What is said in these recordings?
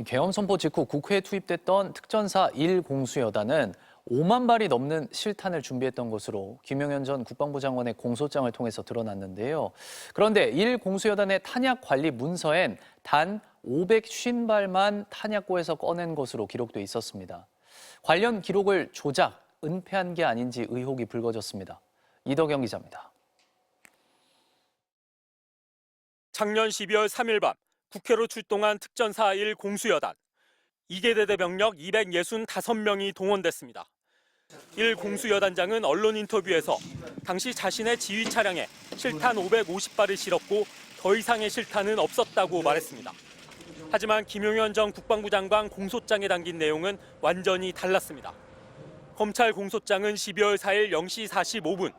계엄 선포 직후 국회에 투입됐던 특전사 1공수여단은 5만 발이 넘는 실탄을 준비했던 것으로 김용현 전 국방부 장관의 공소장을 통해서 드러났는데요. 그런데 1공수여단의 탄약 관리 문서엔 단 550발만 탄약고에서 꺼낸 것으로 기록돼 있었습니다. 관련 기록을 조작, 은폐한 게 아닌지 의혹이 불거졌습니다. 이덕영 기자입니다. 작년 12월 3일 밤 국회로 출동한 특전사 1 공수여단. 2계대대 병력 265명이 동원됐습니다. 1 공수여단장은 언론 인터뷰에서 당시 자신의 지휘 차량에 실탄 550발을 실었고 더 이상의 실탄은 없었다고 말했습니다. 하지만 김용현 전 국방부 장관 공소장에 담긴 내용은 완전히 달랐습니다. 검찰 공소장은 12월 4일 0시 45분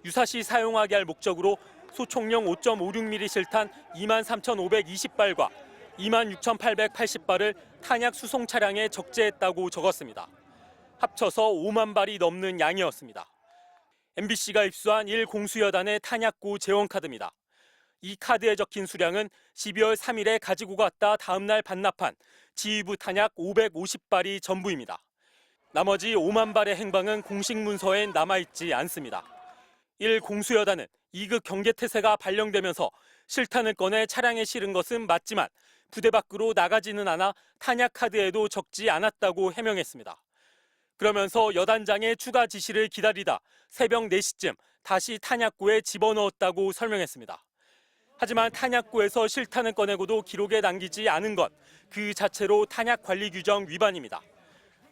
유사시 사용하게 할 목적으로 소총령 5.56mm 실탄 23,520발과 26,880발을 탄약 수송 차량에 적재했다고 적었습니다. 합쳐서 5만 발이 넘는 양이었습니다. MBC가 입수한 1 공수여단의 탄약고 재원 카드입니다. 이 카드에 적힌 수량은 12월 3일에 가지고 갔다 다음 날 반납한 지휘부 탄약 550발이 전부입니다. 나머지 5만 발의 행방은 공식 문서엔 남아있지 않습니다. 1 공수여단은 2급 경계태세가 발령되면서 실탄을 꺼내 차량에 실은 것은 맞지만 부대 밖으로 나가지는 않아 탄약 카드에도 적지 않았다고 해명했습니다. 그러면서 여단장의 추가 지시를 기다리다 새벽 4시쯤 다시 탄약고에 집어넣었다고 설명했습니다. 하지만 탄약고에서 실탄을 꺼내고도 기록에 남기지 않은 것 그 자체로 탄약 관리 규정 위반입니다.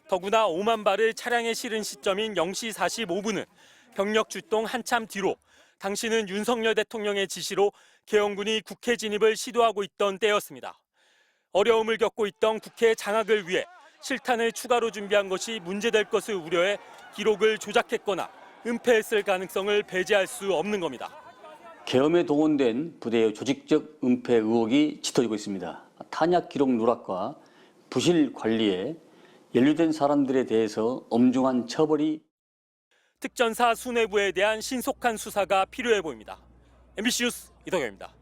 더구나 5만 발을 차량에 실은 시점인 0시 45분은 병력 출동 한참 뒤로 당시는 윤석열 대통령의 지시로 계엄군이 국회 진입을 시도하고 있던 때였습니다. 어려움을 겪고 있던 국회 장악을 위해 실탄을 추가로 준비한 것이 문제될 것을 우려해 기록을 조작했거나 은폐했을 가능성을 배제할 수 없는 겁니다. 계엄에 동원된 부대의 조직적 은폐 의혹이 짙어지고 있습니다. 탄약 기록 누락과 부실 관리에 연루된 사람들에 대해서 엄중한 처벌이 특전사 수뇌부에 대한 신속한 수사가 필요해 보입니다. MBC 뉴스 이덕영입니다.